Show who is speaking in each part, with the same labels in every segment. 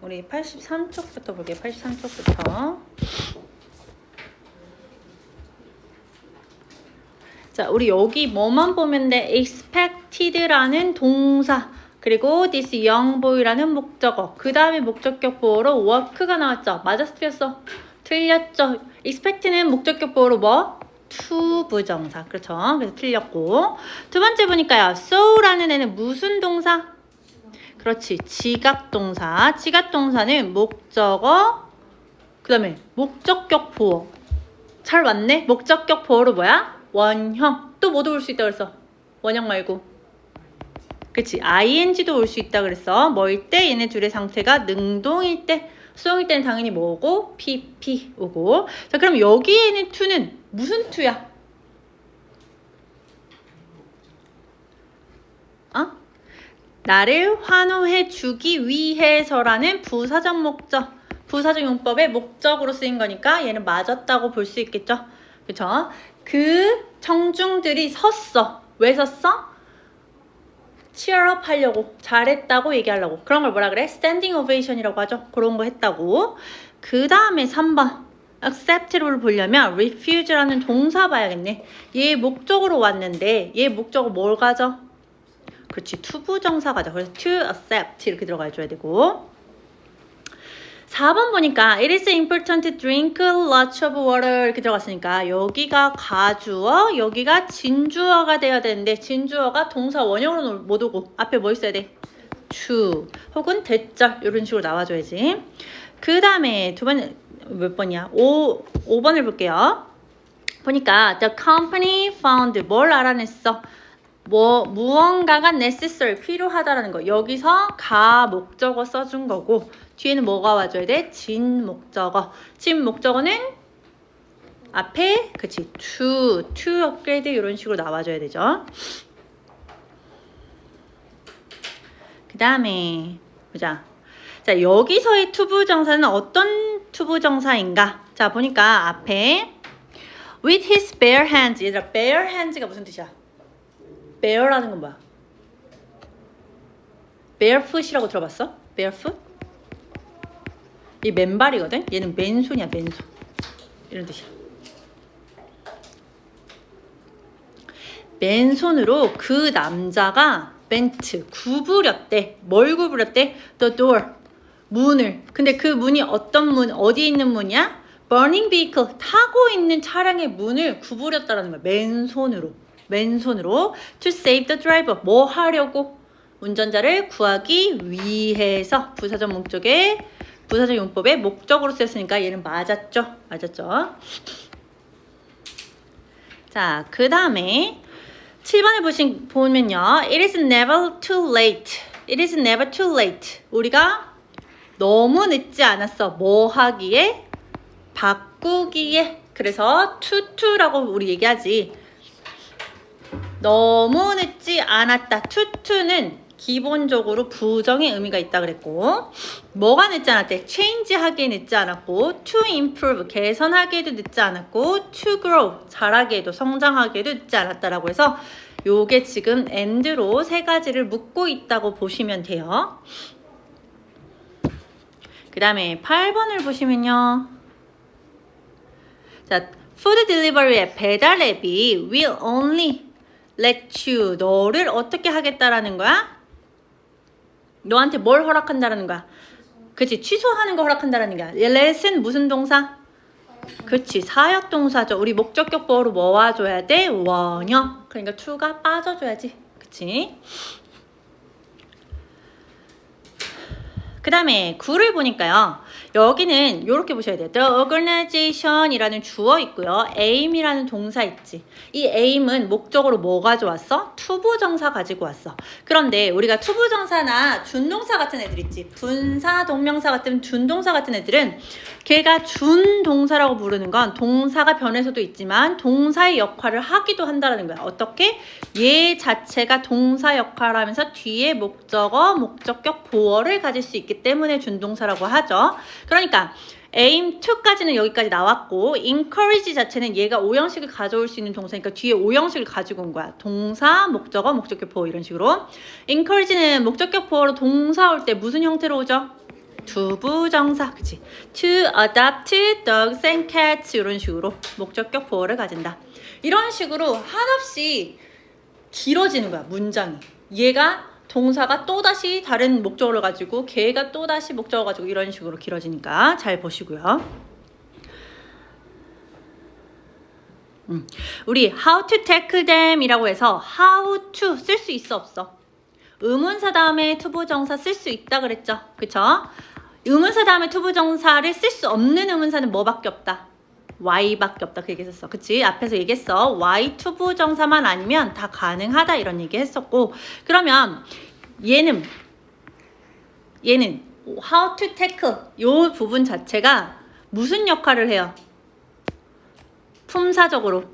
Speaker 1: 우리 83쪽부터 볼게요. 83쪽부터. 자, 우리 여기 뭐만 보면 돼? expected라는 동사, 그리고 this young boy라는 목적어, 그 다음에 목적격 보어로 work가 나왔죠? 맞았어, 틀렸어? 틀렸죠? expect는 목적격 보어로 뭐? to 부정사. 그렇죠? 그래서 틀렸고. 두 번째 보니까요. so라는 애는 무슨 동사? 그렇지. 지각동사. 지각동사는 목적어, 그 다음에 목적격 보어. 잘 맞네? 목적격 보어로 뭐야? 원형. 또 뭐도 올 수 있다 그랬어? 원형 말고. 그치? ing도 올 수 있다 그랬어. 뭐일 때? 얘네 둘의 상태가 능동일 때. 수동일 때는 당연히 뭐고? pp 오고. 자, 그럼 여기에 있는 to는 무슨 to야? 어? 나를 환호해 주기 위해서라는 부사적 목적. 부사적 용법의 목적으로 쓰인 거니까 얘는 맞았다고 볼 수 있겠죠? 그쵸? 그 청중들이 섰어. 왜 섰어? cheer up 하려고, 잘했다고 얘기하려고. 그런 걸 뭐라 그래? standing ovation이라고 하죠. 그런 거 했다고. 그 다음에 3번 accept를 보려면 refuse라는 동사 봐야겠네. 얘 목적으로 왔는데 얘 목적어 뭘 가져? 그렇지, 투부정사 가져. 그래서 to accept 이렇게 들어가 줘야 되고. 4번 보니까 it is important to drink lots of water 이렇게 들어갔으니까 여기가 가주어, 여기가 진주어가 돼야 되는데 진주어가 동사 원형으로 못 오고 앞에 뭐 있어야 돼? to 혹은 대절 이런 식으로 나와줘야지. 그 다음에 두 번 몇 번이야? 5번을 볼게요. 보니까 the company found 뭘 알아냈어? 무언가가 necessary, 필요하다라는 거. 여기서 가 목적어 써준 거고 뒤에는 뭐가 와줘야 돼? 진 목적어. 진 목적어는 앞에 그치 to upgrade 이런 식으로 나와줘야 되죠. 그 다음에 보자. 자, 여기서의 투부정사는 어떤 투부정사인가? 자, 보니까 앞에 with his bare hands. 얘들아, bare hands가 무슨 뜻이야? bare라는 건 뭐야? barefoot이라고 들어봤어? barefoot? 이 맨발이거든? 얘는 맨손이야, 맨손. 이런 뜻이야. 맨손으로 그 남자가 벤트 구부렸대. 뭘 구부렸대? the door. 문을. 근데 그 문이 어떤 문, 어디 있는 문이야? burning vehicle. 타고 있는 차량의 문을 구부렸다라는 거야. 맨손으로. 맨손으로. to save the driver. 뭐 하려고? 운전자를 구하기 위해서. 부사적 목적의 부사적 용법의 목적으로 쓰였으니까 얘는 맞았죠? 맞았죠? 자, 그 다음에 7번을 보면요. It is never too late. It is never too late. 우리가 너무 늦지 않았어. 뭐 하기에? 바꾸기에. 그래서 to라고 우리 얘기하지. 너무 늦지 않았다. to는 기본적으로 부정의 의미가 있다 그랬고, 뭐가 늦지 않았대? change 하기에 늦지 않았고, to improve 개선하기에도 늦지 않았고, to grow 자라기에도 성장하기에도 늦지 않았다라고 해서 요게 지금 and로 세 가지를 묶고 있다고 보시면 돼요. 그 다음에 8번을 보시면요. 자, food delivery의 배달 앱이 will only let you 너를 어떻게 하겠다라는 거야? 너한테 뭘 허락한다라는 거야? 그치, 취소하는 거 허락한다라는 거야. let은 무슨 동사? 그치, 사역동사죠. 우리 목적격 보어로 뭐 와줘야 돼? 원형. 그러니까 to가 빠져줘야지. 그치? 그 다음에 9를 보니까요. 여기는 이렇게 보셔야 돼요. The organization 이라는 주어 있고요. aim이라는 동사 있지. 이 aim은 목적으로 뭐 가져왔어? 투부정사 가지고 왔어. 그런데 우리가 투부정사나 준동사 같은 애들 있지. 분사, 동명사 같은 준동사 같은 애들은 걔가 준동사라고 부르는 건 동사가 변해서도 있지만 동사의 역할을 하기도 한다는 거야. 어떻게? 얘 자체가 동사 역할을 하면서 뒤에 목적어, 목적격 보어를 가질 수 있기 때문에 준동사라고 하죠. 그러니까 aim to까지는 여기까지 나왔고 encourage 자체는 얘가 오형식을 가져올 수 있는 동사니까 뒤에 오형식을 가지고 온 거야. 동사, 목적어, 목적격 보어 이런 식으로. encourage는 목적격 보어로 동사 올 때 무슨 형태로 오죠? 투부정사, 그치? To adopt dogs and cats 이런 식으로 목적격 보어를 가진다. 이런 식으로 한없이 길어지는 거야, 문장이. 얘가 동사가 또다시 다른 목적어를 가지고 걔가 또다시 목적어 가지고 이런 식으로 길어지니까 잘 보시고요. 우리 how to tackle them 이라고 해서 how to 쓸 수 있어 없어? 의문사 다음에 투부정사 쓸 수 있다 그랬죠? 그쵸? 의문사 다음에 투부정사를 쓸 수 없는 의문사는 뭐밖에 없다? Y밖에 없다 그 얘기했었어. 그치? 앞에서 얘기했어. Y 투부정사만 아니면 다 가능하다 이런 얘기 했었고, 그러면 얘는 how to tackle 요 부분 자체가 무슨 역할을 해요? 품사적으로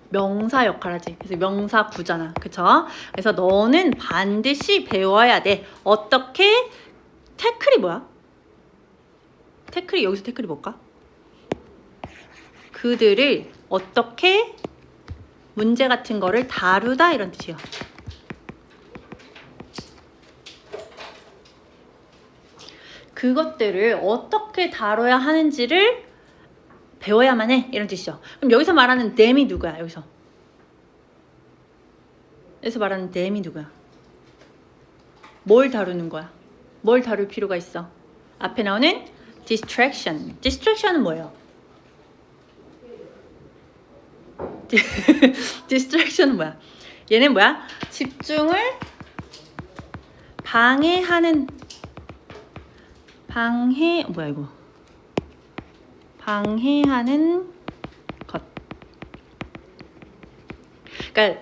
Speaker 1: 명사 역할 하지. 그래서 명사 구잖아. 그쵸? 그래서 너는 반드시 배워야 돼. 어떻게 태클이 뭐야? 태클이 여기서 태클이 뭘까? 그들을 어떻게 문제 같은 거를 다루다 이런 뜻이에요. 그것들을 어떻게 다뤄야 하는지를 배워야만 해 이런 뜻이죠. 그럼 여기서 말하는 them이 누구야? 여기서 말하는 them이 누구야? 뭘 다루는 거야? 뭘 다룰 필요가 있어? 앞에 나오는 distraction. distraction은 뭐예요? distraction은 뭐야? 얘는 뭐야? 집중을 방해하는 것. 그러니까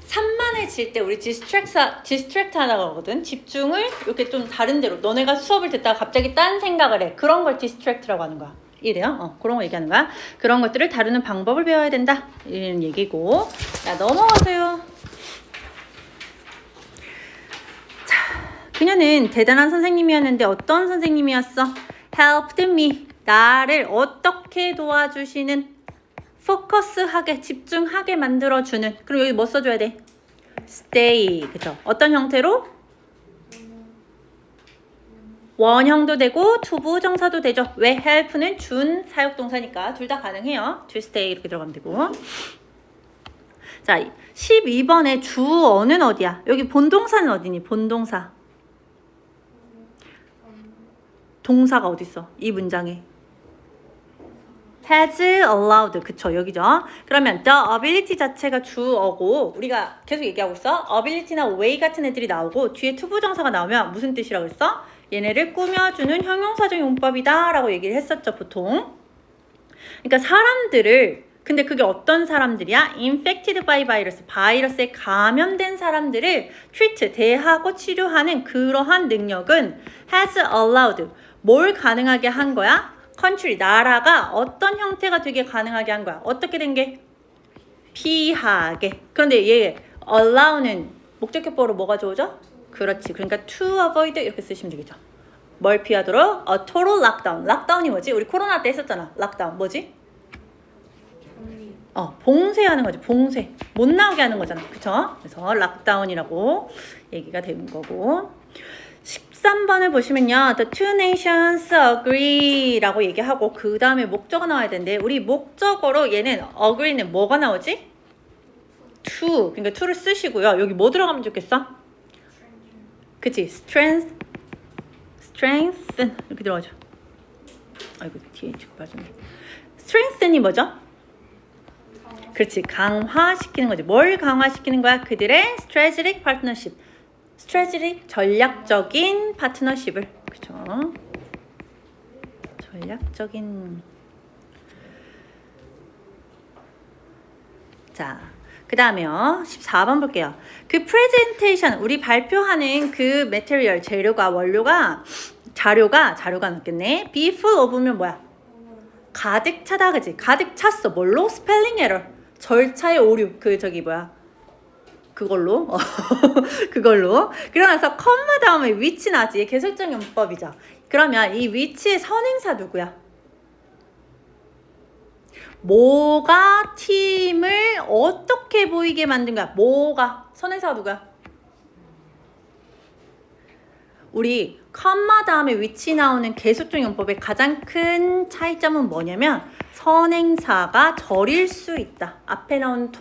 Speaker 1: 산만해질 때 우리 디스트랙트 하다고 하거든. 집중을 이렇게 좀 다른 데로, 너네가 수업을 듣다가 갑자기 딴 생각을 해. 그런 걸 디스트랙트라고 하는 거야. 이래요? 그런 거 얘기하는 거야. 그런 것들을 다루는 방법을 배워야 된다 이런 얘기고. 자, 넘어가세요. 자, 그녀는 대단한 선생님이었는데 어떤 선생님이었어? helped me. 나를 어떻게 도와주시는, 포커스하게, 집중하게 만들어주는. 그럼 여기 뭐 써줘야 돼? stay. 그쵸? 어떤 형태로? 원형도 되고 투부정사도 되죠. 왜? help는 준 사역동사니까 둘 다 가능해요. to stay 이렇게 들어가면 되고. 자, 12번에 주어는 어디야? 여기 본동사는 어디니? 본동사. 동사가 어디 있어? 이 문장에. has allowed. 그쵸, 여기죠. 그러면 the ability 자체가 주어고, 우리가 계속 얘기하고 있어. ability나 way 같은 애들이 나오고 뒤에 투부정사가 나오면 무슨 뜻이라고 했어? 얘네를 꾸며주는 형용사적 용법이다 라고 얘기를 했었죠, 보통. 그러니까 사람들을, 근데 그게 어떤 사람들이야? infected by virus, 바이러스에 감염된 사람들을 treat, 대하고 치료하는 그러한 능력은 has allowed. 뭘 가능하게 한 거야? country, 나라가 어떤 형태가 되게 가능하게 한 거야? 어떻게 된 게? 피하게. 그런데 얘 allow는 목적격보로 뭐가 좋으죠? 그렇지. 그러니까 to avoid 이렇게 쓰시면 되겠죠. 뭘 피하도록? A total lockdown. 락다운이 뭐지? 우리 코로나 때 했었잖아. 락다운 뭐지? 봉쇄하는 거지. 봉쇄. 못 나오게 하는 거잖아. 그쵸? 그래서 락다운이라고 얘기가 되는 거고. 13번을 보시면요. The two nations agree 라고 얘기하고 그 다음에 목적어 나와야 되는데 우리 목적어로 얘는 agree는 뭐가 나오지? to. 그러니까 to를 쓰시고요. 여기 뭐 들어가면 좋겠어? 그치? strengthen 이렇게 들어가죠. 아이고 뒤에 지금 빠졌네. strengthen이 뭐죠? 그렇지. 강화시키는 거지. 뭘 강화시키는 거야? 그들의 strategic partnership. strategic 전략적인 파트너십을. 그렇죠? 전략적인. 자, 그 다음에요. 14번 볼게요. 그 프레젠테이션, 우리 발표하는 그 매테리얼, 재료가, 원료가, 자료가 넣겠네. be full of면 뭐야? 가득 차다, 그지? 가득 찼어. 뭘로? 스펠링 에러. 절차의 오류. 그걸로. 그걸로. 그러고 나서 컴마 다음에 which 나지. 계속적 용법이죠. 그러면 이 which의 선행사 누구야? 뭐가 팀을 어떻게 보이게 만든 거야? 뭐가? 선행사가 누구야? 우리 컴마 다음에 위치 나오는 계속적 용법의 가장 큰 차이점은 뭐냐면 선행사가 절일 수 있다. 앞에 나오는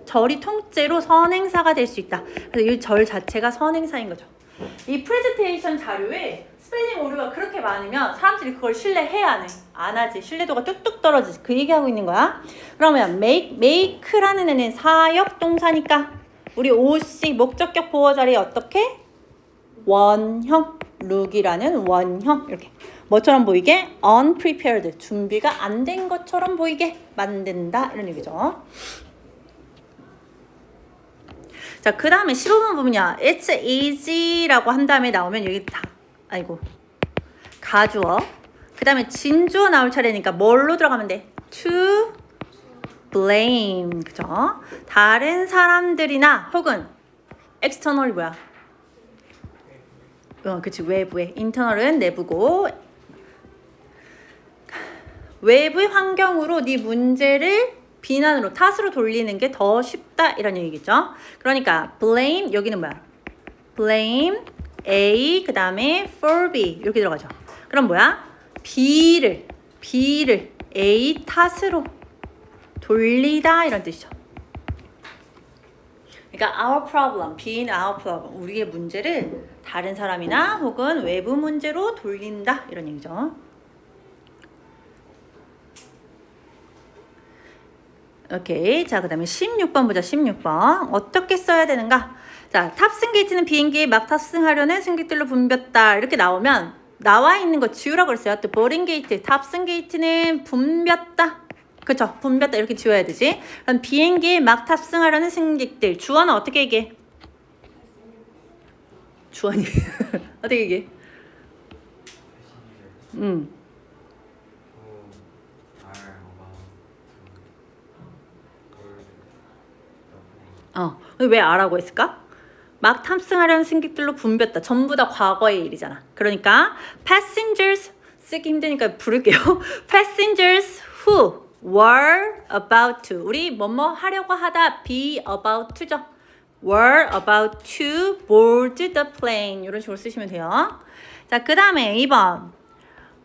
Speaker 1: 절이 통째로 선행사가 될 수 있다. 그래서 이 절 자체가 선행사인 거죠. 이 프레젠테이션 자료에 스펠링 오류가 그렇게 많으면 사람들이 그걸 신뢰해야 안 해. 안 하지. 신뢰도가 뚝뚝 떨어지지. 그 얘기하고 있는 거야. 그러면 make라는 애는 사역 동사니까 우리 OC 목적격 보호 자리에 어떻게? 원형. look이라는 원형. 이렇게 뭐처럼 보이게? unprepared. 준비가 안 된 것처럼 보이게 만든다. 이런 얘기죠. 자, 그 다음에 15번 보면요. It's easy라고 한 다음에 나오면 여기 다, 아이고, 가주어. 그 다음에 진주어 나올 차례니까 뭘로 들어가면 돼? To blame. 그죠? 다른 사람들이나 혹은 external이 뭐야? 그치, 외부에. internal은 내부고 외부의 환경으로 네 문제를 비난으로, 탓으로 돌리는 게 더 쉽다 이런 얘기겠죠. 그러니까 blame, 여기는 뭐야? blame A, 그 다음에 for B 이렇게 들어가죠. 그럼 뭐야? B를 A 탓으로 돌리다 이런 뜻이죠. 그러니까 our problem, being our problem, 우리의 문제를 다른 사람이나 혹은 외부 문제로 돌린다 이런 얘기죠. 오케이. 자, 그 다음에 16번 보자. 16번. 어떻게 써야 되는가? 자, 탑승 게이트는 비행기에 막 탑승하려는 승객들로 붐볐다. 이렇게 나오면 나와 있는 거 지우라고 그랬어요. 또 보딩 게이트, 탑승 게이트는 붐볐다. 그쵸? 붐볐다. 이렇게 지워야 되지. 그럼 비행기에 막 탑승하려는 승객들. 주어는 어떻게 얘기해? 주어니. 어떻게 얘기해? 왜 아라고 했을까? 막 탑승하려는 승객들로 붐볐다. 전부 다 과거의 일이잖아. 그러니까 passengers 쓰기 힘드니까 부를게요. passengers who were about to. 우리 뭐뭐 하려고 하다 be about to죠. were about to board the plane. 이런 식으로 쓰시면 돼요. 자, 그 다음에 2번.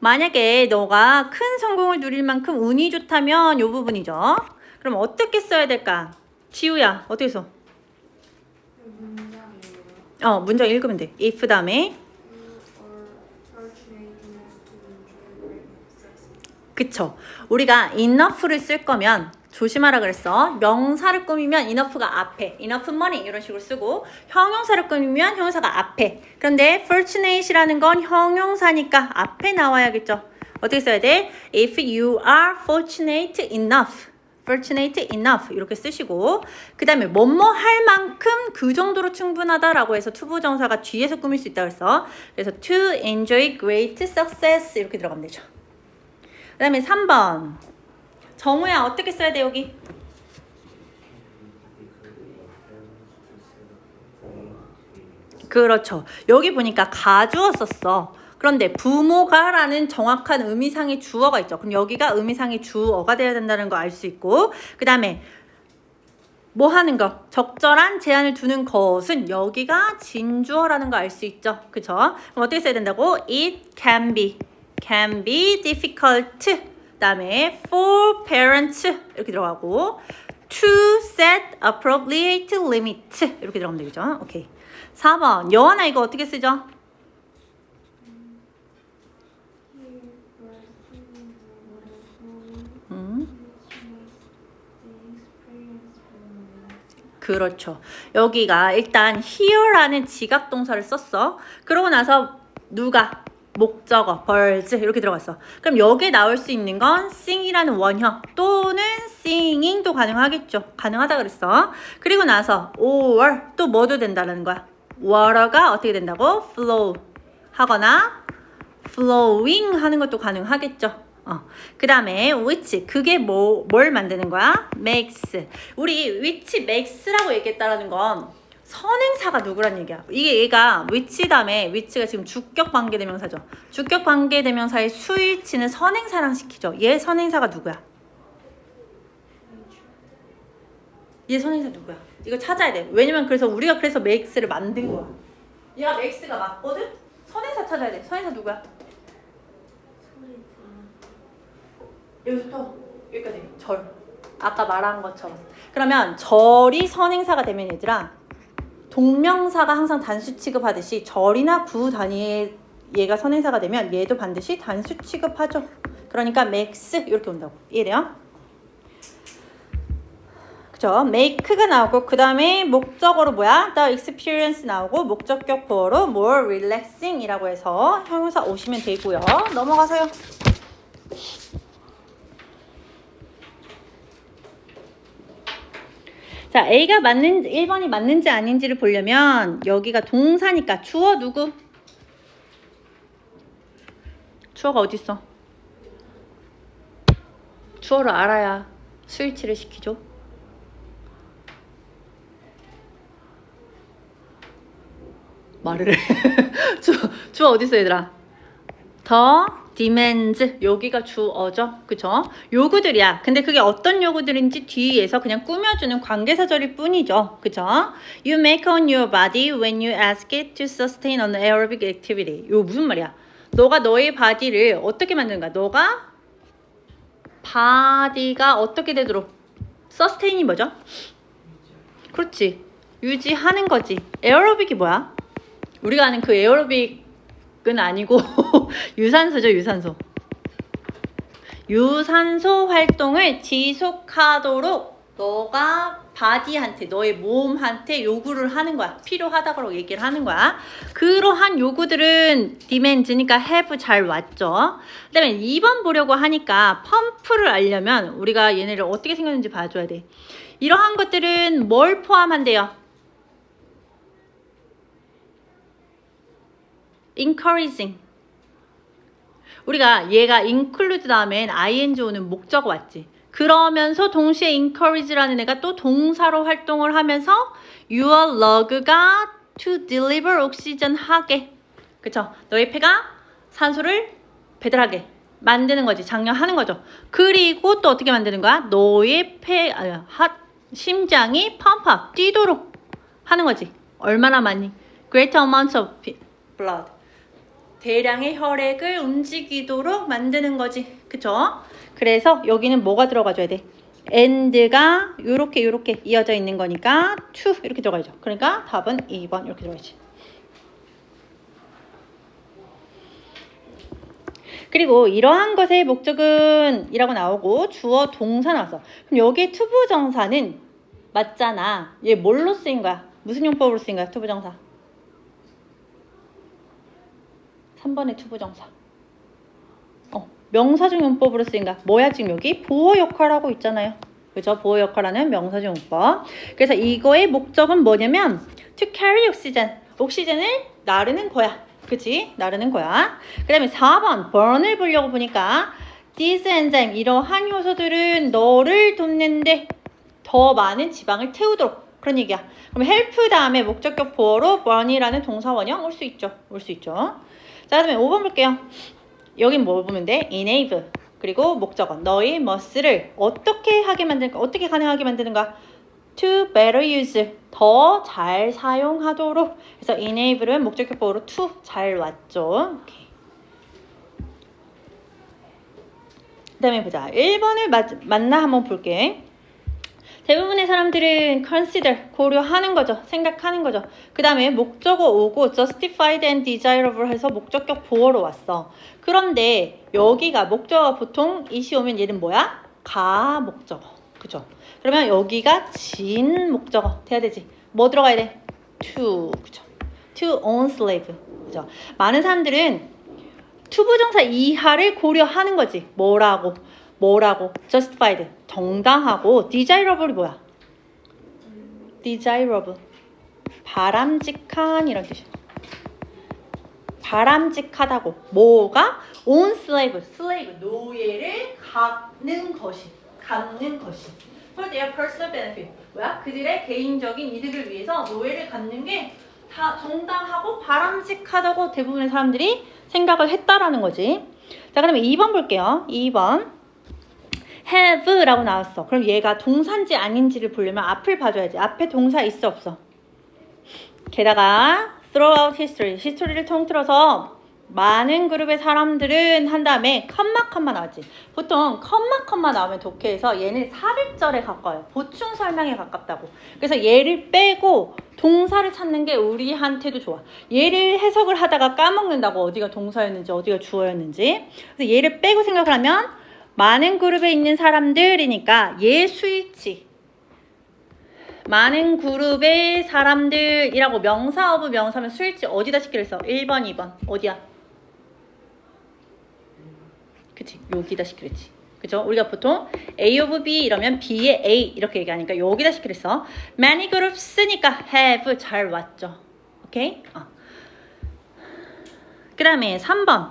Speaker 1: 만약에 너가 큰 성공을 누릴 만큼 운이 좋다면 이 부분이죠. 그럼 어떻게 써야 될까? 지우야, 어떻게 써? 문장 읽으면 돼. if 다음에 그쵸. 우리가 enough를 쓸 거면 조심하라 그랬어. 명사를 꾸미면 enough가 앞에, enough money 이런 식으로 쓰고 형용사를 꾸미면 형용사가 앞에. 그런데 fortunate이라는 건 형용사니까 앞에 나와야겠죠. 어떻게 써야 돼? If you are fortunate enough. fortunate enough 이렇게 쓰시고 그 다음에 뭐뭐 할 만큼 그 정도로 충분하다라고 해서 투부정사가 뒤에서 꾸밀 수 있다고 했어. 그래서 to enjoy great success 이렇게 들어가면 되죠. 그 다음에 3번 정우야 어떻게 써야 돼 여기? 그렇죠. 여기 보니까 가주어 썼어. 그런데 부모가라는 정확한 의미상의 주어가 있죠. 그럼 여기가 의미상의 주어가 되어야 된다는 거 알 수 있고 그 다음에 뭐 하는 거? 적절한 제한을 두는 것은 여기가 진주어라는 거 알 수 있죠. 그쵸? 그럼 어떻게 써야 된다고? It can be difficult 그 다음에 for parents 이렇게 들어가고 to set appropriate limit 이렇게 들어가면 되겠죠. 오케이. 4번 여원아 이거 어떻게 쓰죠? 그렇죠. 여기가 일단 here라는 지각 동사를 썼어. 그러고 나서 누가? 목적어, birds 이렇게 들어갔어. 그럼 여기에 나올 수 있는 건 sing이라는 원형 또는 singing도 가능하겠죠. 가능하다 그랬어. 그리고 나서 or 또 뭐도 된다는 거야. water가 어떻게 된다고? flow 하거나 flowing 하는 것도 가능하겠죠. 그 다음에 which 그게 뭘 만드는 거야? makes. 우리 which makes라고 얘기했다라는 건 선행사가 누구란 얘기야. 이게 얘가 which 다음에 which가 지금 주격 관계대명사죠. 주격 관계대명사의 수일치는 선행사랑 시키죠. 얘 선행사가 누구야? 얘 선행사 누구야? 이거 찾아야 돼. 왜냐면 그래서 우리가 그래서 makes를 만든 거야. 얘가 맥스가 맞거든? 선행사 찾아야 돼. 선행사 누구야? 여기부터 여기까지 절. 아까 말한 것처럼. 그러면 절이 선행사가 되면 얘들아 동명사가 항상 단수 취급하듯이 절이나 구 단위의 얘가 선행사가 되면 얘도 반드시 단수 취급하죠. 그러니까 맥스 이렇게 온다고. 이해돼요? 그쵸? make가 나오고 그 다음에 목적어로 뭐야? the experience 나오고 목적격 보어로 more relaxing 이라고 해서 형용사 오시면 되고요. 넘어가세요. 자, A가 1번이 맞는지 아닌지를 보려면 여기가 동사니까 주어 누구? 주어가 어디 있어? 주어를 알아야 스위치를 시키죠. 말을 해. 주어 어디 있어 얘들아? 더 demands 여기가 주어죠. 그쵸? 요구들이야. 근데 그게 어떤 요구들인지 뒤에서 그냥 꾸며주는 관계사절일 뿐이죠. 그쵸? You make on your body when you ask it to sustain an aerobic activity. 이거 무슨 말이야? 너가 너의 바디를 어떻게 만드는가? 너가 바디가 어떻게 되도록 sustain이 뭐죠? 그렇지. 유지하는 거지. 에어로빅이 뭐야? 우리가 아는 그 에어로빅은 아니고 유산소죠, 유산소. 유산소 활동을 지속하도록 너가 바디한테, 너의 몸한테 요구를 하는 거야. 필요하다고 얘기를 하는 거야. 그러한 요구들은 demands니까 have 잘 왔죠. 그 다음에 2번 보려고 하니까 펌프를 알려면 우리가 얘네를 어떻게 생겼는지 봐줘야 돼. 이러한 것들은 뭘 포함한대요? encouraging. 우리가 얘가 include 다음엔 ing 오는 목적어 왔지. 그러면서 동시에 encourage라는 애가 또 동사로 활동을 하면서 your lung가 to deliver oxygen 하게. 그쵸? 너의 폐가 산소를 배달하게 만드는 거지. 장려하는 거죠. 그리고 또 어떻게 만드는 거야? 너의 심장이 펌프 뛰도록 하는 거지. 얼마나 많이? Great amounts of blood. 대량의 혈액을 움직이도록 만드는 거지. 그쵸? 그래서 여기는 뭐가 들어가줘야 돼? and가 요렇게 이어져 있는 거니까 to 이렇게 들어가야죠. 그러니까 답은 2번 이렇게 들어가야지. 그리고 이러한 것의 목적은 이라고 나오고 주어 동사 나왔어. 그럼 여기에 투부정사는 맞잖아. 얘 뭘로 쓰인 거야? 무슨 용법으로 쓰인 거야? 투부정사. 3번의 투부정사. 명사중 용법으로 쓰인가? 뭐야 지금 여기? 보호 역할하고 있잖아요. 그죠? 보호 역할하는 명사중 용법. 그래서 이거의 목적은 뭐냐면 to carry oxygen. 옥시젠을 나르는 거야. 그치? 나르는 거야. 그 다음에 4번 burn을 보려고 보니까 these enzyme 이러한 효소들은 너를 돕는데 더 많은 지방을 태우도록 그런 얘기야. 그럼 help 다음에 목적격 보어로 burn이라는 동사 원형 올 수 있죠. 올 수 있죠. 자, 그 다음에 5번 볼게요. 여긴 뭘 보면 돼? enable. 그리고 목적어. 너의 머슬을 어떻게 하게 만드는가? 어떻게 가능하게 만드는가? to better use. 더 잘 사용하도록. 그래서 enable은 목적격 보어로 to 잘 왔죠. 오케이. 그 다음에 보자. 1번을 맞나 한번 볼게. 대부분의 사람들은 consider, 고려하는 거죠. 생각하는 거죠. 그 다음에 목적어 오고 justified and desirable 해서 목적격 보어로 왔어. 그런데 여기가 목적어 보통 이시 오면 얘는 뭐야? 가 목적어. 그죠? 그러면 여기가 진 목적어 돼야 되지. 뭐 들어가야 돼? to. 그죠? to own slave. 그죠? 많은 사람들은 투부정사 이하를 고려하는 거지. 뭐라고? justified 정당하고 desirable이 뭐야? desirable 바람직한 이런 뜻이야. 바람직하다고. 뭐가? own slave 노예를 갖는 것이 for their personal benefit. 뭐야? 그들의 개인적인 이득을 위해서 노예를 갖는 게 다 정당하고 바람직하다고 대부분의 사람들이 생각을 했다라는 거지. 자, 그러면 2번 볼게요. 2번 have라고 나왔어. 그럼 얘가 동사인지 아닌지를 보려면 앞을 봐줘야지. 앞에 동사 있어 없어? 게다가 throughout history. 히스토리를 통틀어서 많은 그룹의 사람들은 한 다음에 컴마 나왔지. 보통 컴마 나오면 독해에서 얘는 삽입절에 가까워요. 보충 설명에 가깝다고. 그래서 얘를 빼고 동사를 찾는 게 우리한테도 좋아. 얘를 해석을 하다가 까먹는다고 어디가 동사였는지 어디가 주어였는지. 그래서 얘를 빼고 생각을 하면 많은 그룹에 있는 사람들이니까 얘 수일치. 많은 그룹의 사람들이라고 명사 오브 명사면 수일치 어디다 시키랬어? 1번, 2번. 어디야? 그치? 여기다 시키랬지. 그죠? 우리가 보통 A of B 이러면 B의 A 이렇게 얘기하니까 여기다 시키랬어. Many groups니까 have 잘 왔죠. 오케이? 그 다음에 3번.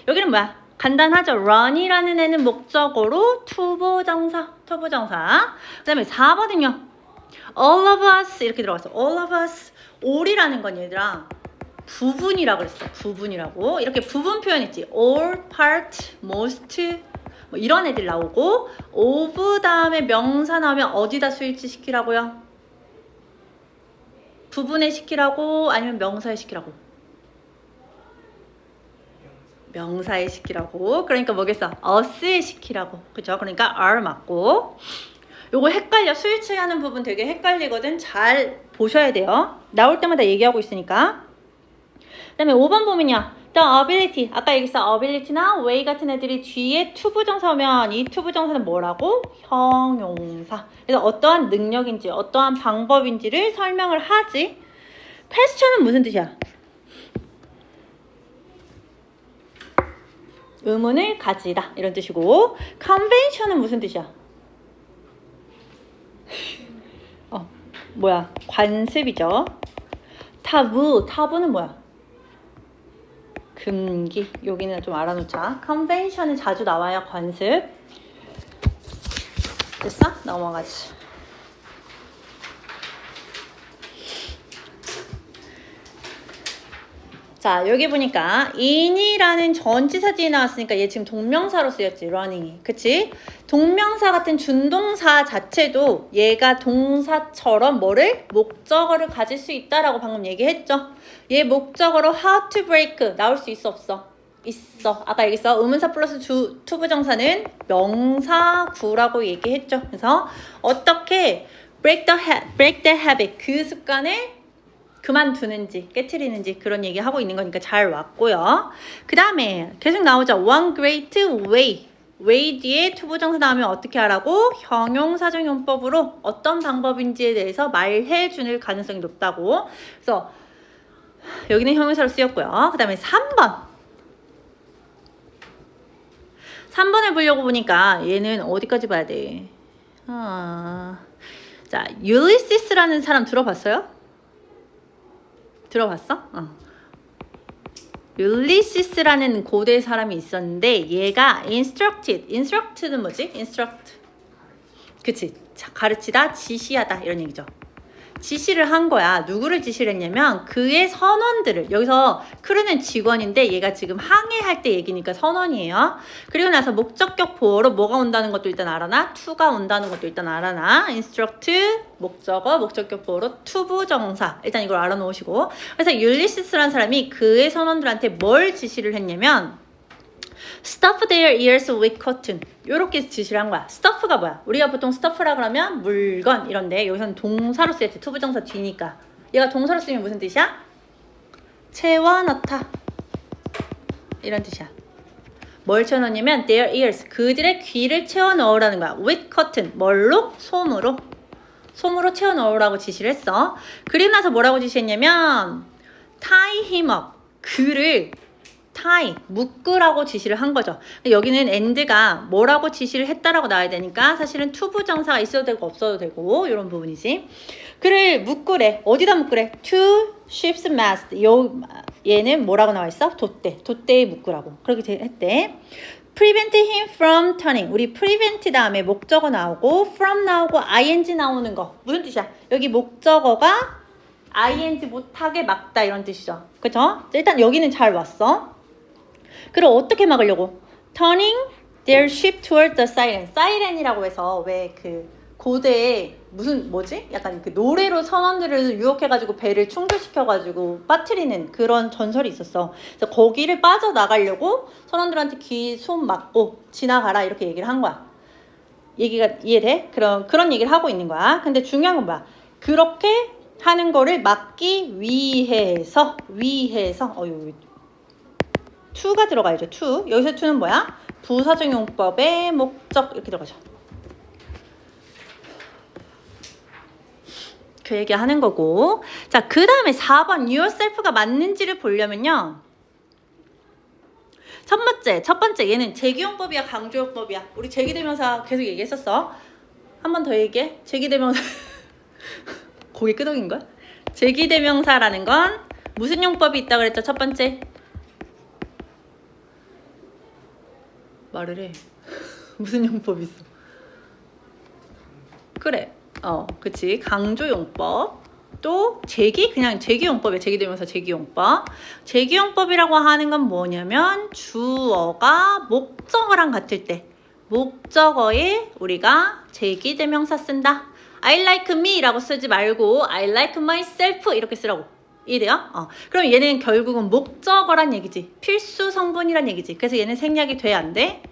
Speaker 1: 여기는 뭐야? 간단하죠. run이라는 애는 목적어로 투부정사. 그 다음에 4번은요. all of us 이렇게 들어갔어. all of us. all이라는 건 얘들아 부분이라고 그랬어. 부분이라고. 이렇게 부분 표현 있지. all, part, most 뭐 이런 애들 나오고 of 다음에 명사 나오면 어디다 수일치 시키라고요? 부분에 시키라고 아니면 명사에 시키라고? 명사에 시키라고. 그러니까 뭐겠어? us에 시키라고. 그죠? 그러니까 are 맞고. 요거 헷갈려. 수일치하는 부분 되게 헷갈리거든. 잘 보셔야 돼요. 나올 때마다 얘기하고 있으니까. 그 다음에 5번 보면요. The ability. 아까 얘기했어. ability나 way 같은 애들이 뒤에 투부정사 오면 이 투부정사는 뭐라고? 형용사. 그래서 어떠한 능력인지 어떠한 방법인지를 설명을 하지. question은 무슨 뜻이야? 의문을 가지다 이런 뜻이고 convention은 무슨 뜻이야? 뭐야? 관습이죠. 타부는 뭐야? 금기. 여기는 좀 알아놓자. convention은 자주 나와요. 관습. 됐어? 넘어가지. 자, 여기 보니까 in이라는 전치사진이 나왔으니까 얘 지금 동명사로 쓰였지. running이. 그치? 동명사 같은 준동사 자체도 얘가 동사처럼 뭐를? 목적어를 가질 수 있다라고 방금 얘기했죠. 얘 목적어로 how to break 나올 수 있어 없어? 있어. 아까 얘기했어. 의문사 플러스 투부정사는 명사구라고 얘기했죠. 그래서 어떻게 break the habit 그 습관을 그만두는지 깨트리는지 그런 얘기 하고 있는 거니까 잘 왔고요. 그 다음에 계속 나오죠. one great way 뒤에 투부정사 나오면 어떻게 하라고? 형용사적 용법으로 어떤 방법인지에 대해서 말해 줄 가능성이 높다고. 그래서 여기는 형용사로 쓰였고요. 그 다음에 3번을 보려고 보니까 얘는 어디까지 봐야 돼? 자, 율리시스라는 사람 들어봤어요? 들어봤어? 율리시스라는 고대 사람이 있었는데 얘가 instructed는 뭐지? 그치? 가르치다, 지시하다 이런 얘기죠. 지시를 한 거야. 누구를 지시를 했냐면 그의 선원들을. 여기서 크루는 직원인데 얘가 지금 항해할 때 얘기니까 선원이에요. 그리고 나서 목적격 보어로 뭐가 온다는 것도 일단 알아놔. to가 온다는 것도 일단 알아놔. instruct 목적어, 목적격 보어로 투부정사. 일단 이걸 알아놓으시고. 그래서 율리시스라는 사람이 그의 선원들한테 뭘 지시를 했냐면 stuff their ears with cotton 요렇게 지시를 한 거야. stuff가 뭐야? 우리가 보통 stuff라 그러면 물건 이런데 여기서는 동사로 쓰였지. 투부정사 뒤니까. 얘가 동사로 쓰면 무슨 뜻이야? 채워넣다 이런 뜻이야. 뭘 채워넣냐면 their ears 그들의 귀를 채워넣으라는 거야. with cotton 뭘로? 솜으로 채워넣으라고 지시를 했어. 그리고 나서 뭐라고 지시했냐면 tie him up 그를 묶으라고 지시를 한 거죠. 여기는 and가 뭐라고 지시를 했다라고 나와야 되니까 사실은 투부정사가 있어도 되고 없어도 되고 이런 부분이지. 그를 묶으래. 어디다 묶으래? to ship's mast. 얘는 뭐라고 나와 있어? 돛대에 묶으라고. 그렇게 했대. prevent him from turning. 우리 prevent 다음에 목적어 나오고 from 나오고 ing 나오는 거. 무슨 뜻이야? 여기 목적어가 ing 못하게 막다 이런 뜻이죠. 그쵸? 일단 여기는 잘 왔어. 그럼 어떻게 막으려고? turning their ship toward the siren. siren이라고 해서 왜 그 고대에 무슨 뭐지? 약간 그 노래로 선원들을 유혹해가지고 배를 충돌시켜가지고 빠뜨리는 그런 전설이 있었어. 그래서 거기를 빠져나가려고 선원들한테 귀 손 막고 지나가라 이렇게 얘기를 한 거야. 얘기가 이해돼? 그런 얘기를 하고 있는 거야. 근데 중요한 건 뭐야? 그렇게 하는 거를 막기 위해서 여기 to가 들어가야죠. to. 여기서 to는 뭐야? 부사적 용법의 목적 이렇게 들어가죠. 그 얘기하는 거고. 자, 그 다음에 4번 yourself가 맞는지를 보려면요. 첫 번째 얘는 제기용법이야 강조용법이야? 우리 제기대명사 계속 얘기했었어. 한 번 더 얘기해. 제기대명사 고개 끄덕인걸? 제기대명사라는 건 무슨 용법이 있다고 그랬죠? 첫 번째 말을 해. 무슨 용법이 있어? 그래. 그치. 강조용법. 또 그냥 제기용법이야. 제기대명사 제기용법. 제기용법이라고 하는 건 뭐냐면 주어가 목적어랑 같을 때 목적어에 우리가 제기대명사 쓴다. I like me 라고 쓰지 말고 I like myself 이렇게 쓰라고. 이해돼요? 그럼 얘는 결국은 목적어란 얘기지. 필수 성분이란 얘기지. 그래서 얘는 생략이 돼? 안 돼?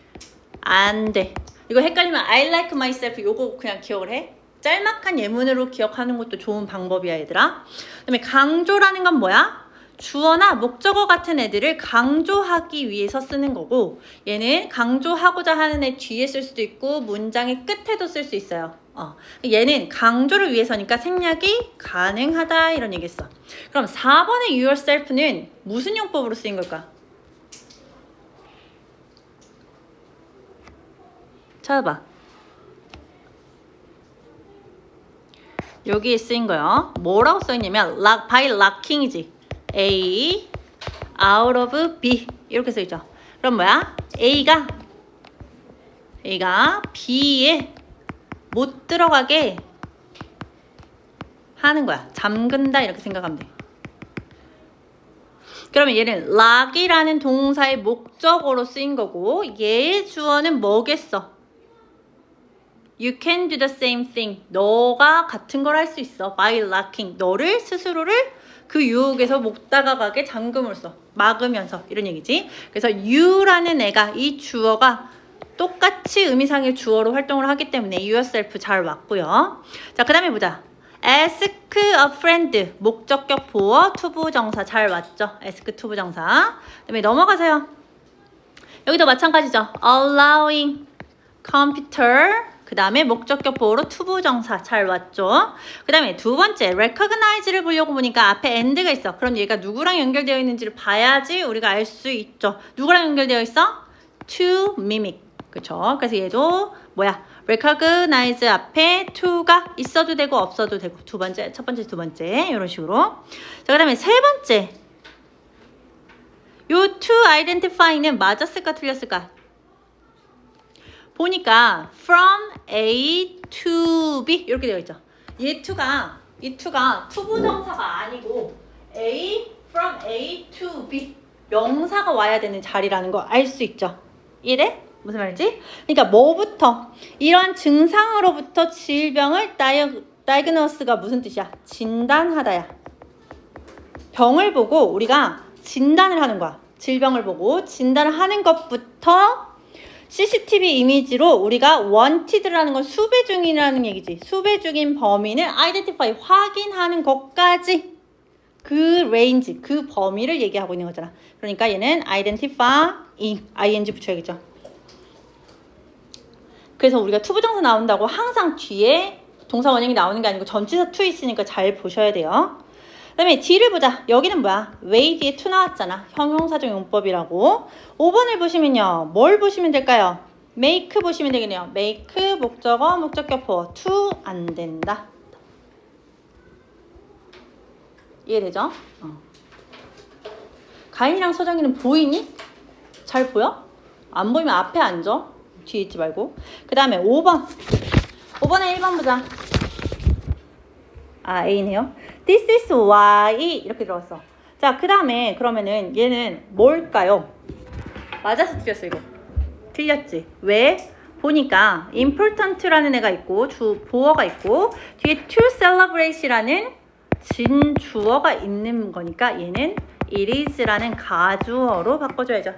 Speaker 1: 안 돼. 이거 헷갈리면 I like myself 요거 그냥 기억을 해. 짤막한 예문으로 기억하는 것도 좋은 방법이야 얘들아. 그 다음에 강조라는 건 뭐야? 주어나 목적어 같은 애들을 강조하기 위해서 쓰는 거고 얘는 강조하고자 하는 애 뒤에 쓸 수도 있고 문장의 끝에도 쓸 수 있어요. 얘는 강조를 위해서니까 생략이 가능하다 이런 얘기했어. 그럼 4번의 yourself는 무슨 용법으로 쓰인 걸까? 찾아봐. 여기에 쓰인 거요. 뭐라고 써있냐면 by locking이지. A out of B 이렇게 써있죠. 그럼 뭐야? A가 B에 못 들어가게 하는 거야. 잠근다 이렇게 생각하면 돼. 그러면 얘는 lock이라는 동사의 목적어로 쓰인 거고 얘의 주어는 뭐겠어? You can do the same thing. 너가 같은 걸 할 수 있어. By locking. 너를 스스로를 그 유혹에서 못 다가가게 잠금을 써. 막으면서 이런 얘기지. 그래서 you라는 애가 이 주어가 똑같이 의미상의 주어로 활동을 하기 때문에 yourself 잘 왔고요. 자, 그 다음에 보자. ask a friend. 목적격 보어 투부정사 잘 왔죠. ask 투부정사. 그 다음에 넘어가세요. 여기도 마찬가지죠. allowing computer. 그 다음에 목적격 보어로 투부정사 잘 왔죠. 그 다음에 두 번째 recognize를 보려고 보니까 앞에 and가 있어. 그럼 얘가 누구랑 연결되어 있는지를 봐야지 우리가 알 수 있죠. 누구랑 연결되어 있어? to mimic. 그쵸? 그래서 얘도 뭐야? recognize 앞에 to가 있어도 되고 없어도 되고 첫 번째 두 번째 이런 식으로. 자, 그 다음에 세 번째 요 to identify는 맞았을까 틀렸을까? 보니까 from A to B 이렇게 되어 있죠. 이 to가 투부정사가 아니고 from A to B 명사가 와야 되는 자리라는 거 알 수 있죠. 이래? 무슨 말인지? 그러니까 뭐부터 이러한 증상으로부터 질병을 diagnose가 무슨 뜻이야? 진단하다야. 병을 보고 우리가 진단을 하는 거야. 질병을 보고 진단을 하는 것부터 CCTV 이미지로 우리가 wanted라는 건 수배 중이라는 얘기지. 수배 중인 범인을 identify, 확인하는 것까지 그 range, 그 범위를 얘기하고 있는 거잖아. 그러니까 얘는 identify, ing 붙여야겠죠. 그래서 우리가 투부정사 나온다고 항상 뒤에 동사 원형이 나오는 게 아니고 전치사 to 있으니까 잘 보셔야 돼요. 그 다음에 D를 보자. 여기는 뭐야? way 뒤에 to 나왔잖아. 형용사적 용법이라고. 5번을 보시면요. 뭘 보시면 될까요? make 보시면 되겠네요. make 목적어, 목적격 보어. to 안 된다. 이해되죠? 가인이랑 서정이는 보이니? 잘 보여? 안 보이면 앞에 앉아. 뒤에 있지 말고. 그 다음에 5번. 5번에 1번 보자. A네요. This is why 이렇게 들어왔어. 자, 그 다음에 그러면은 얘는 뭘까요? 맞았어 틀렸어 이거? 틀렸지. 왜? 보니까 important라는 애가 있고 보어가 있고 뒤에 to celebrate이라는 진주어가 있는 거니까 얘는 it is라는 가주어로 바꿔줘야죠.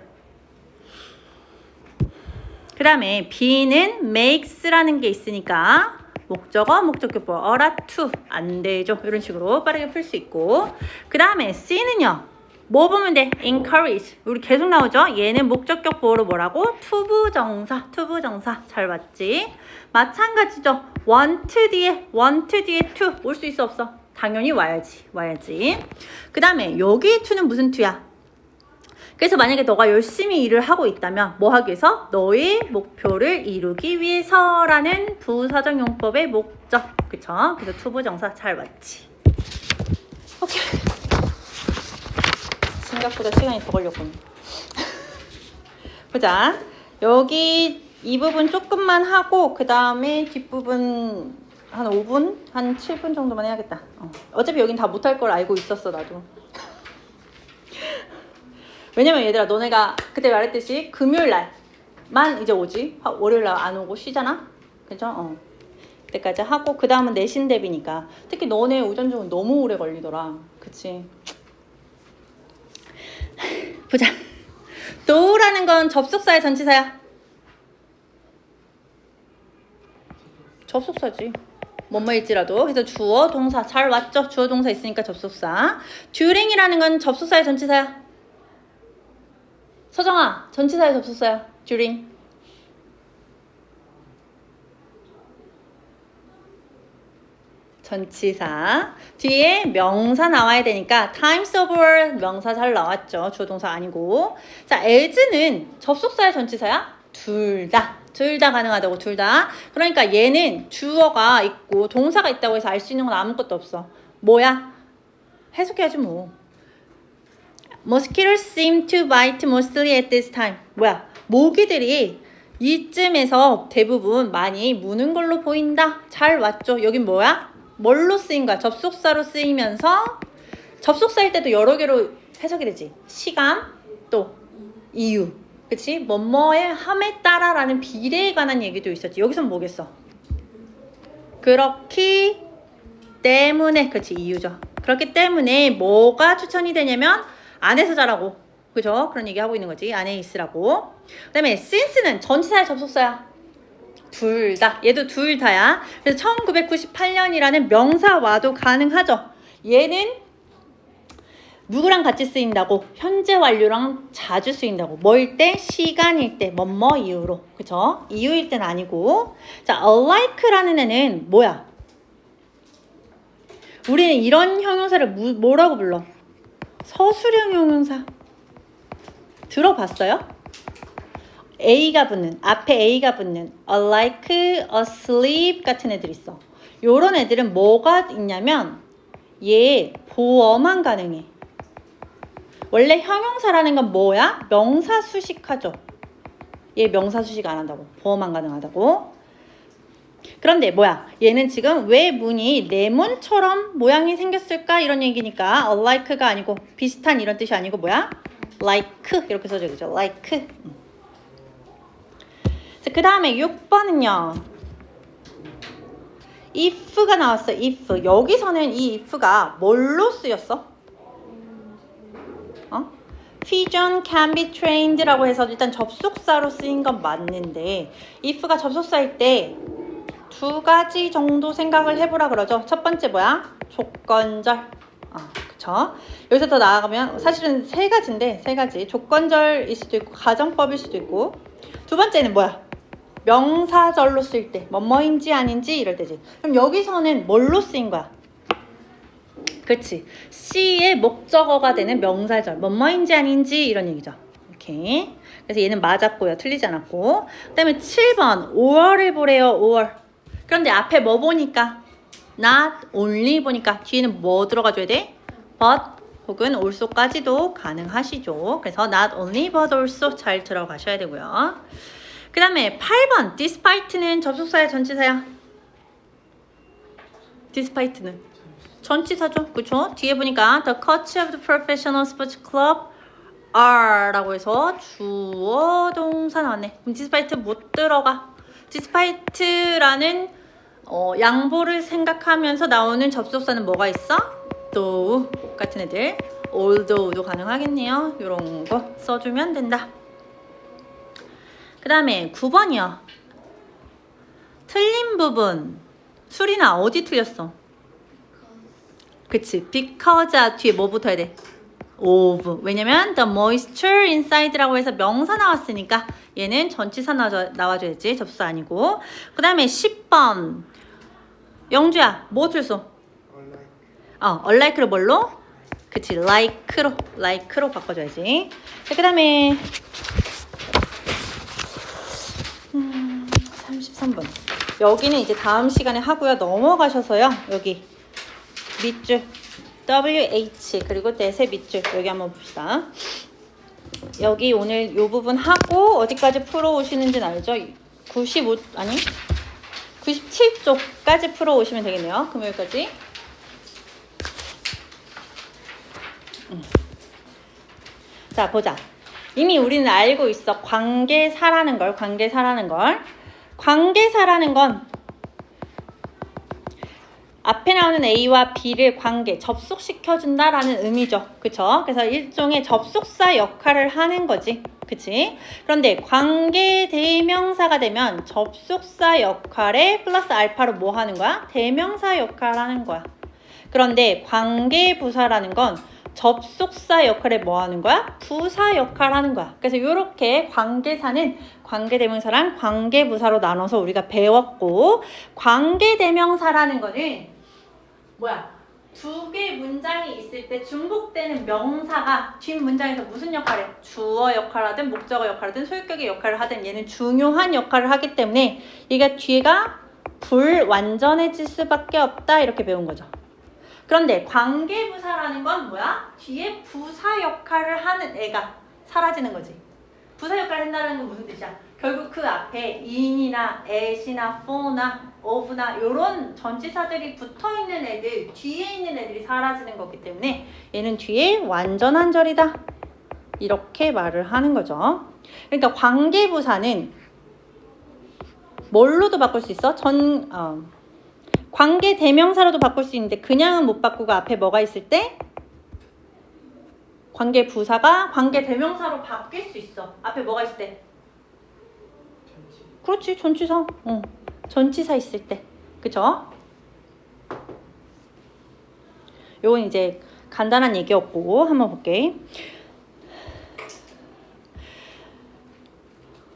Speaker 1: 그 다음에 B는 makes라는 게 있으니까 목적어, 목적격보 어라 to 안 되죠. 이런 식으로 빠르게 풀 수 있고 그 다음에 C는요. 뭐 보면 돼? encourage. 우리 계속 나오죠? 얘는 목적격 보어로 뭐라고? 투부정사. 투부정사. 잘 봤지? 마찬가지죠. want 뒤에 to 올 수 있어 없어? 당연히 와야지. 그 다음에 여기 to는 무슨 to야? 그래서 만약에 너가 열심히 일을 하고 있다면 뭐 하기 위해서? 너의 목표를 이루기 위해서라는 부사적용법의 목적. 그쵸? 그래서 투부정사 잘 봤지? 오케이. 생각보다 시간이 더 걸렸군. 보자. 여기 이 부분 조금만 하고 그 다음에 뒷부분 한 5분? 한 7분 정도만 해야겠다. 어차피 여긴 다 못할 걸 알고 있었어 나도. 왜냐면 얘들아 너네가 그때 말했듯이 금요일날만 이제 오지. 월요일날 안 오고 쉬잖아. 그죠? 그때까지 하고 그 다음은 내신 대비니까. 특히 너네 오전 중은 너무 오래 걸리더라. 그치? 보자. tho라는 건 접속사의 전치사야. 접속사지. 뭐뭐일지라도. 그래서 주어, 동사. 잘 왔죠? 주어, 동사 있으니까 접속사. during이라는 건 접속사의 전치사야. 서정아, 전치사의 접속사야. during. 전치사. 뒤에 명사 나와야 되니까 times over 명사 잘 나왔죠. 주어 동사 아니고. 자, as는 접속사의 전치사야? 둘 다 가능하다고. 둘 다. 그러니까 얘는 주어가 있고 동사가 있다고 해서 알 수 있는 건 아무것도 없어. 뭐야? 해석해야지 뭐. Mosquitoes seem to bite mostly at this time. 뭐야? 모기들이 이쯤에서 대부분 많이 무는 걸로 보인다. 잘 왔죠? 여긴 뭐야? 뭘로 쓰인 거야? 접속사로 쓰이면서 접속사일 때도 여러 개로 해석이 되지. 시간, 또 이유. 그치? 뭐뭐의 함에 따라라는 비례에 관한 얘기도 있었지. 여기선 뭐겠어? 그렇기 때문에. 그치? 이유죠. 그렇기 때문에 뭐가 추천이 되냐면 안에서 자라고. 그죠? 그런 얘기 하고 있는 거지. 안에 있으라고. 그 다음에 since는 전치사의 접속사야. 둘 다. 얘도 둘 다야. 그래서 1998년이라는 명사와도 가능하죠. 얘는 누구랑 같이 쓰인다고? 현재 완료랑 자주 쓰인다고. 뭐일 때? 시간일 때. 뭐뭐 이유로. 그쵸? 이유일 땐 아니고. 자, alike라는 애는 뭐야? 우리는 이런 형용사를 뭐라고 불러? 서술형 형용사. 들어봤어요? A가 붙는, 앞에 A가 붙는 alike, asleep 같은 애들 있어. 요런 애들은 뭐가 있냐면 얘 보어만 가능해. 원래 형용사라는 건 뭐야? 명사 수식하죠. 얘 명사 수식 안 한다고. 보어만 가능하다고. 그런데 뭐야? 얘는 지금 왜 문이 레몬처럼 모양이 생겼을까? 이런 얘기니까 alike가 아니고 비슷한 이런 뜻이 아니고 뭐야? like 이렇게 써져 있죠. like. 그 다음에 6번은요. if가 나왔어. if. 여기서는 이 if가 뭘로 쓰였어? Pigeon can be trained라고 해서 일단 접속사로 쓰인 건 맞는데 if가 접속사일 때 두 가지 정도 생각을 해보라 그러죠. 첫 번째 뭐야? 조건절. 그쵸? 여기서 더 나아가면 사실은 세 가지인데 세 가지. 조건절일 수도 있고 가정법일 수도 있고. 두 번째는 뭐야? 명사절로 쓸 때 뭐뭐인지 아닌지 이럴 때지. 그럼 여기서는 뭘로 쓰인 거야? 그치. C의 목적어가 되는 명사절. 뭐뭐인지 아닌지 이런 얘기죠. 오케이. 그래서 얘는 맞았고요. 틀리지 않았고. 그 다음에 7번 5월을 보래요. 5월. 그런데 앞에 뭐 보니까? not only 보니까 뒤에는 뭐 들어가줘야 돼? but 혹은 also까지도 가능하시죠. 그래서 not only but also 잘 들어가셔야 되고요. 그 다음에 8번 despite는 접속사야 전치사야? despite는 전치사죠. 그쵸? 뒤에 보니까 the coach of the professional sports club are 라고 해서 주어 동사 나왔네. 그럼 despite 못 들어가. despite라는 양보를 생각하면서 나오는 접속사는 뭐가 있어? though 같은 애들. although도 가능하겠네요. 이런 거 써주면 된다. 그 다음에 9번이요. 틀린 부분. 수리나 어디 틀렸어? 그치. because 뒤에 뭐 붙어야 돼? of. 왜냐면 the moisture inside라고 해서 명사 나왔으니까 얘는 전치사 나와줘야지. 접수사 아니고. 그 다음에 10번. 영주야, 뭐 틀렸어? unlike를 뭘로? 그치. like로 바꿔줘야지. 그 다음에 33번. 여기는 이제 다음 시간에 하고요. 넘어가셔서요. 여기 밑줄 WH 그리고 that의 밑줄 여기 한번 봅시다. 여기 오늘 요 부분 하고 어디까지 풀어오시는지는 알죠? 97쪽까지 풀어오시면 되겠네요. 금요일까지. 자, 보자. 이미 우리는 알고 있어. 관계사라는 걸. 관계사라는 건 앞에 나오는 A와 B를 관계, 접속시켜준다라는 의미죠. 그쵸? 그래서 일종의 접속사 역할을 하는 거지. 그치? 그런데 관계 대명사가 되면 접속사 역할에 플러스 알파로 뭐 하는 거야? 대명사 역할을 하는 거야. 그런데 관계 부사라는 건 접속사 역할에 뭐 하는 거야? 부사 역할을 하는 거야. 그래서 이렇게 관계사는 관계대명사랑 관계부사로 나눠서 우리가 배웠고, 관계대명사라는 거는 뭐야? 두 개 문장이 있을 때 중복되는 명사가 뒷문장에서 무슨 역할을 해? 주어 역할을 하든 목적어 역할을 하든 소유격의 역할을 하든 얘는 중요한 역할을 하기 때문에 얘가 뒤가 불완전해질 수밖에 없다 이렇게 배운 거죠. 그런데 관계부사라는 건 뭐야? 뒤에 부사 역할을 하는 애가 사라지는 거지. 부사 역할을 한다는 건 무슨 뜻이야? 결국 그 앞에 in이나 at이나 for나 of나 이런 전치사들이 붙어있는 애들, 뒤에 있는 애들이 사라지는 거기 때문에 얘는 뒤에 완전한 절이다. 이렇게 말을 하는 거죠. 그러니까 관계부사는 뭘로도 바꿀 수 있어? 관계 대명사로도 바꿀 수 있는데 그냥은 못 바꾸고 앞에 뭐가 있을 때 관계 부사가 관계 대명사로 바뀔 수 있어. 앞에 뭐가 있을 때? 그렇지, 전치사. 전치사 있을 때. 그쵸? 요건 이제 간단한 얘기였고 한번 볼게.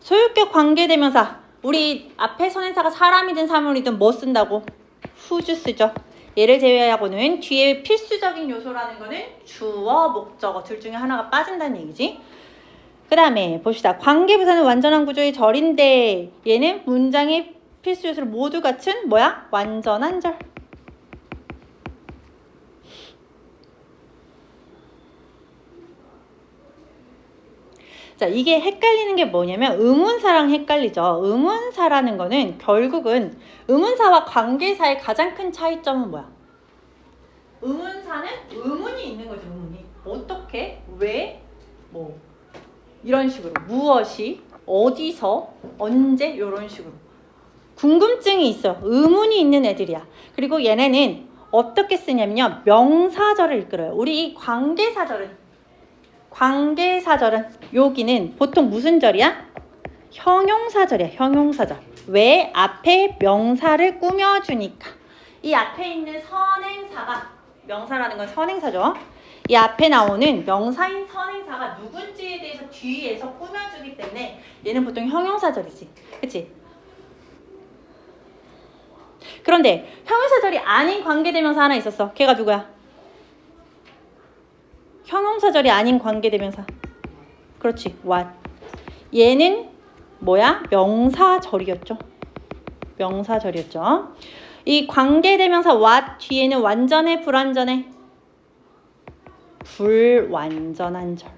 Speaker 1: 소유격 관계 대명사. 우리 앞에 선행사가 사람이든 사물이든 뭐 쓴다고? whose 쓰죠. 얘를 제외하고는 뒤에 필수적인 요소라는 거는 주어, 목적어 둘 중에 하나가 빠진다는 얘기지. 그 다음에 봅시다. 관계부사는 완전한 구조의 절인데 얘는 문장의 필수 요소를 모두 갖춘 뭐야? 완전한 절. 자, 이게 헷갈리는 게 뭐냐면 의문사랑 헷갈리죠. 의문사라는 거는 결국은 의문사와 관계사의 가장 큰 차이점은 뭐야? 의문사는 의문이 있는 거죠. 의문이. 어떻게? 왜? 뭐 이런 식으로. 무엇이? 어디서? 언제? 이런 식으로. 궁금증이 있어. 의문이 있는 애들이야. 그리고 얘네는 어떻게 쓰냐면요. 명사절을 이끌어요. 우리 이 관계사절은 여기는 보통 무슨 절이야? 형용사절이야. 형용사절. 왜? 앞에 명사를 꾸며주니까. 이 앞에 있는 선행사가 명사라는 건 선행사죠. 이 앞에 나오는 명사인 선행사가 누군지에 대해서 뒤에서 꾸며주기 때문에 얘는 보통 형용사절이지. 그치? 그런데 형용사절이 아닌 관계대명사 하나 있었어. 걔가 누구야? 형용사절이 아닌 관계대명사. 그렇지. what. 얘는 뭐야? 명사절이었죠. 명사절이었죠. 이 관계대명사 what 뒤에는 완전해, 불완전해? 불완전한 절.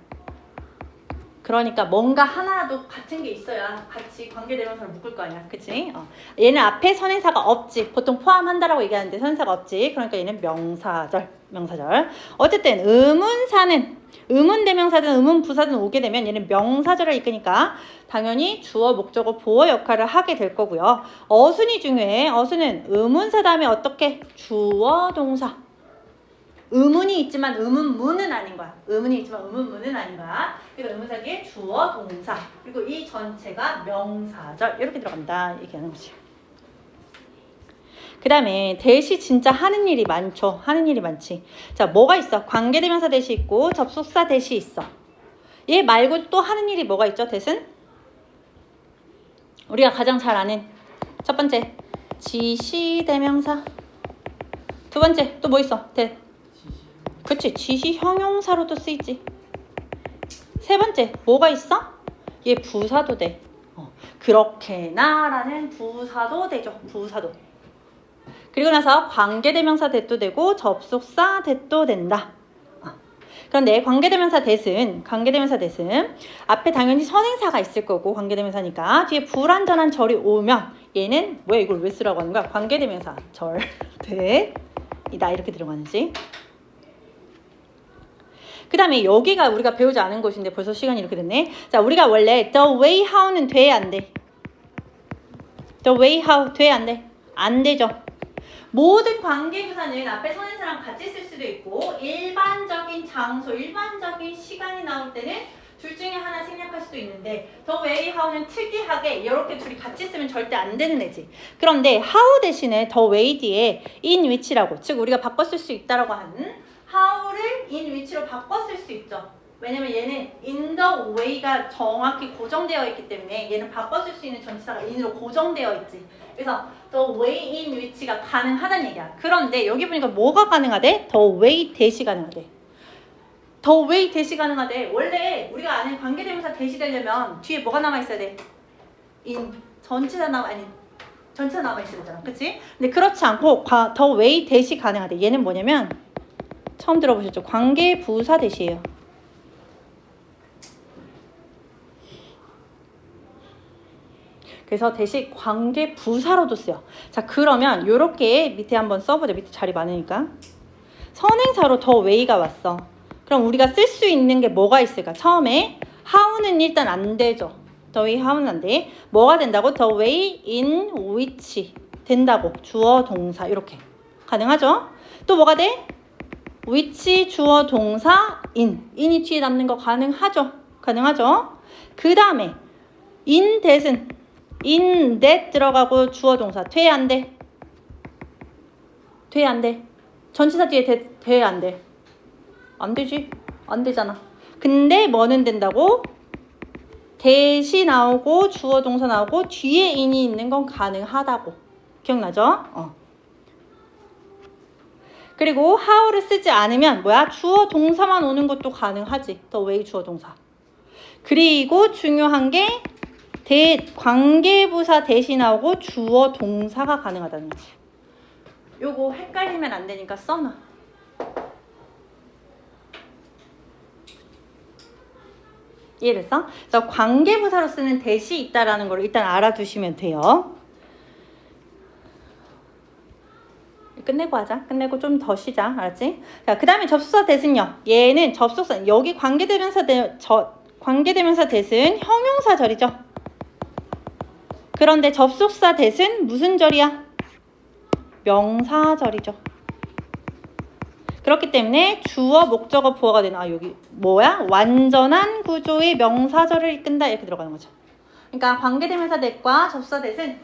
Speaker 1: 그러니까 뭔가 하나라도 같은 게 있어야 같이 관계대명사를 묶을 거 아니야. 그치? 얘는 앞에 선행사가 없지. 보통 포함한다라고 얘기하는데 선행사가 없지. 그러니까 얘는 명사절. 어쨌든 의문사는 의문대명사든 의문부사든 오게 되면 얘는 명사절을 이끄니까 당연히 주어, 목적어, 보어 역할을 하게 될 거고요. 어순이 중요해. 어순은 의문사 다음에 어떻게? 주어, 동사. 의문이 있지만 의문문은 아닌 거야. 의문이 있지만 의문문은 아닌 거야. 그래서 의문사 뒤에 주어, 동사. 그리고 이 전체가 명사절. 이렇게 들어간다. 얘기하는 거지. 그 다음에 대시 진짜 하는 일이 많죠. 하는 일이 많지. 자, 뭐가 있어? 관계대명사 대시 있고 접속사 대시 있어. 얘 말고 또 하는 일이 뭐가 있죠? 대신 우리가 가장 잘 아는 첫 번째 지시대명사. 두 번째 또 뭐 있어? 그치, 지시 형용사로도 쓰이지. 세 번째 뭐가 있어? 얘 부사도 돼. 그렇게나 라는 부사도 되죠. 부사도. 그리고 나서 관계대명사 대도 되고 접속사 대도 된다. 그런데 관계대명사 대신 앞에 당연히 선행사가 있을 거고 관계대명사니까 뒤에 불완전한 절이 오면 얘는 뭐야 이걸 왜 쓰라고 하는 거야? 관계대명사 절 대이다 이렇게 들어가는지. 그 다음에 여기가 우리가 배우지 않은 곳인데 벌써 시간이 이렇게 됐네. 자, 우리가 원래 the way how는 돼 안 돼? the way how 돼 안 돼? 안 되죠. 모든 관계부사는 앞에 선행사랑 같이 쓸 수도 있고 일반적인 장소, 일반적인 시간이 나올 때는 둘 중에 하나 생략할 수도 있는데 the way how는 특이하게 이렇게 둘이 같이 쓰면 절대 안 되는 애지. 그런데 how 대신에 the way 뒤에 in which라고, 즉 우리가 바꿔 쓸 수 있다라고 하는 how를 in which로 바꿔 쓸 수 있죠. 왜냐면 얘는 in the way가 정확히 고정되어 있기 때문에 얘는 바꿔 쓸 수 있는 전치사가 in으로 고정되어 있지. 그래서 the way in which가 가능하다는 얘기야. 그런데 여기 보니까 뭐가 가능하대? the way 대시 가능하대. the way 대시 가능하대. 원래 우리가 아는 관계대명사 대시 되려면 뒤에 뭐가 남아 있어야 돼? in 전치사 남아 있어야 되잖아. 그치? 근데 그렇지 않고 the way 대시 가능하대. 얘는 뭐냐면 처음 들어보셨죠? 관계부사 대시예요. 그래서 대신 관계 부사로도 쓰여. 자, 그러면 요렇게 밑에 한번 써보자. 밑에 자리 많으니까. 선행사로 the way가 왔어. 그럼 우리가 쓸 수 있는 게 뭐가 있을까? 처음에 how는 일단 안 되죠. the way how는 안 돼. 뭐가 된다고? the way in which 된다고. 주어 동사 이렇게 가능하죠? 또 뭐가 돼? which 주어 동사 in이 뒤에 남는 거 가능하죠? 가능하죠? 그 다음에 in that은 in that 들어가고 주어 동사 돼 안 돼? 돼 안 돼? 전치사 뒤에 돼 안 돼? 안 되지? 안 되잖아. 근데 뭐는 된다고? 대시 나오고 주어 동사 나오고 뒤에 in이 있는 건 가능하다고. 기억나죠? 그리고 how를 쓰지 않으면 뭐야? 주어 동사만 오는 것도 가능하지. the way 주어 동사. 그리고 중요한 게 관계부사 대시 나오고 주어 동사가 가능하다는 거지. 요거 헷갈리면 안 되니까 써놔. 이해됐어? 그래서 관계부사로 쓰는 대시 있다라는 걸 일단 알아두시면 돼요. 끝내고 하자. 끝내고 좀 더 쉬자. 알았지? 자, 그 다음에 접속사 대신요. 얘는 접속사, 여기 관계대명사 대신 형용사절이죠. 그런데 접속사 대신 무슨 절이야? 명사절이죠. 그렇기 때문에 주어, 목적어, 보어가 되는 여기 뭐야? 완전한 구조의 명사절을 이끈다 이렇게 들어가는 거죠. 그러니까 관계대명사 대과 접속사 대신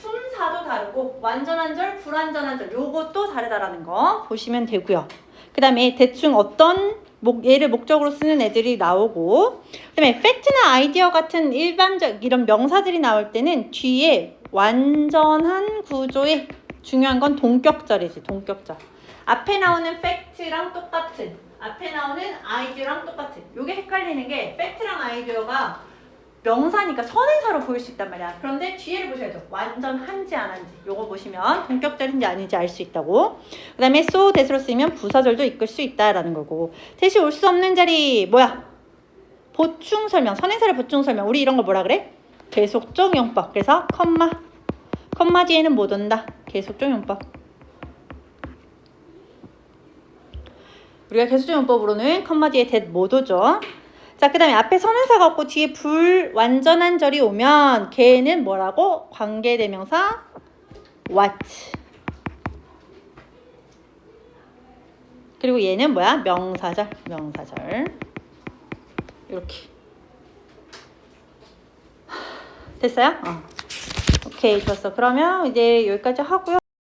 Speaker 1: 품사도 다르고 완전한 절, 불완전한 절 요것도 다르다라는 거 보시면 되고요. 그 다음에 대충 어떤 얘를 목적으로 쓰는 애들이 나오고 그 다음에 팩트나 아이디어 같은 일반적 이런 명사들이 나올 때는 뒤에 완전한 구조의 중요한 건 동격절이지. 동격절. 앞에 나오는 팩트랑 똑같은 앞에 나오는 아이디어랑 똑같은 요게 헷갈리는 게 팩트랑 아이디어가 명사니까 선행사로 보일 수 있단 말이야. 그런데 뒤에를 보셔야죠. 완전한지 안 한지. 요거 보시면 동격절인지 아닌지 알 수 있다고. 그 다음에 so that으로 쓰면 부사절도 이끌 수 있다라는 거고. that이 올 수 없는 자리 뭐야? 보충 설명. 선행사를 보충 설명. 우리 이런 거 뭐라 그래? 계속적 용법. 그래서 컴마 뒤에는 못 온다. 계속적 용법. 우리가 개수적 용법으로는 컴마 뒤에 that 못 오죠. 자, 그 다음에 앞에 선행사가 없고 뒤에 불완전한 절이 오면 걔는 뭐라고? 관계대명사 what. 그리고 얘는 뭐야? 명사절. 이렇게. 됐어요? 오케이, 좋았어. 그러면 이제 여기까지 하고요.